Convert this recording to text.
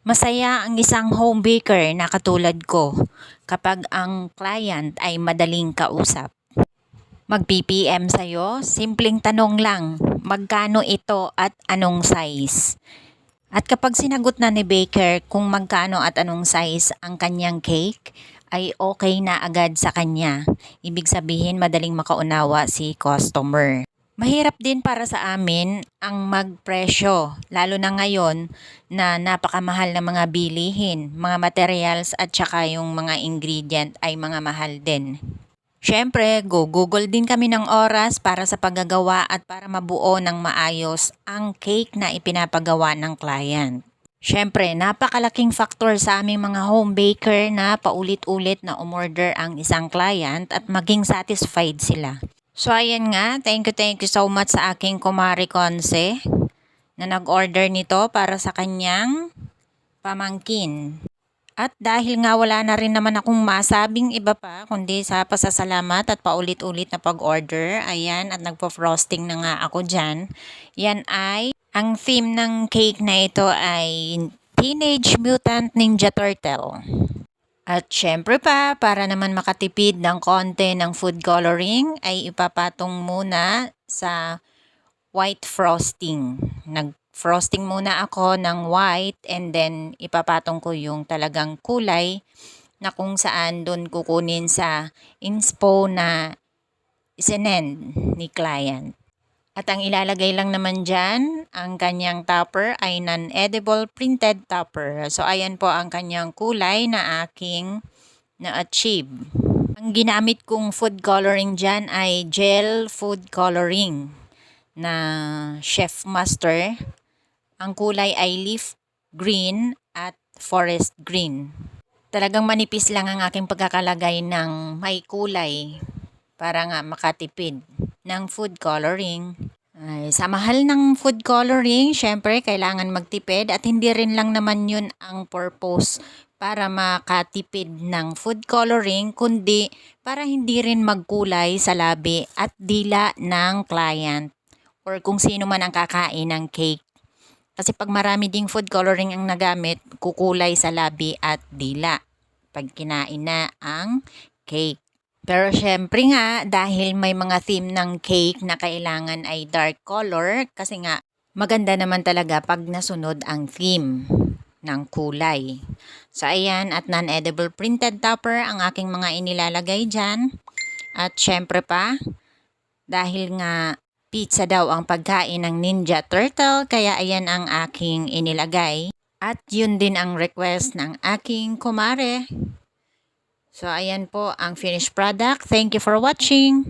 Masaya ang isang home baker na katulad ko kapag ang client ay madaling kausap. Mag-PPM sa'yo, simpleng tanong lang, magkano ito at anong size? At kapag sinagot na ni baker kung magkano at anong size ang kanyang cake, ay okay na agad sa kanya. Ibig sabihin madaling makaunawa si customer. Mahirap din para sa amin ang magpresyo, lalo na ngayon na napakamahal ng mga bilihin, mga materials at saka yung mga ingredient ay mga mahal din. Siyempre, Google din kami ng oras para sa paggagawa at para mabuo ng maayos ang cake na ipinapagawa ng client. Siyempre, napakalaking factor sa aming mga home baker na paulit-ulit na umorder ang isang client at maging satisfied sila. So ayan nga, thank you so much sa aking kumari Conce na nag-order nito para sa kanyang pamangkin. At dahil nga wala na rin naman akong masabing iba pa kundi sa pasasalamat at paulit-ulit na pag-order, ayan, at nagpo-frosting na nga ako dyan. Yan ay, ang theme ng cake na ito ay Teenage Mutant Ninja Turtle. At syempre pa, para naman makatipid ng konti ng food coloring, ay ipapatong muna sa white frosting. Nag-frosting muna ako ng white and then ipapatong ko yung talagang kulay na kung saan doon kukunin sa inspo na isinend ni client. At ang ilalagay lang naman dyan, ang kanyang topper ay non-edible printed topper. So ayan po ang kanyang kulay na aking na-achieve. Ang ginamit kong food coloring dyan ay gel food coloring na Chef Master. Ang kulay ay leaf green at forest green. Talagang manipis lang ang aking pagkakalagay ng may kulay para nga makatipid ng food coloring. Ay, sa mahal ng food coloring, syempre kailangan magtipid at hindi rin lang naman yun ang purpose para makatipid ng food coloring, kundi para hindi rin magkulay sa labi at dila ng client or kung sino man ang kakain ng cake. Kasi pag marami ding food coloring ang nagamit, kukulay sa labi at dila pag kinain na ang cake. Pero syempre nga, dahil may mga theme ng cake na kailangan ay dark color, kasi nga maganda naman talaga pag nasunod ang theme ng kulay. So ayan, at non-edible printed topper ang aking mga inilalagay dyan. At syempre pa, dahil nga pizza daw ang pagkain ng Ninja Turtle, kaya ayan ang aking inilagay. At yun din ang request ng aking kumare. So ayan po ang finished product. Thank you for watching.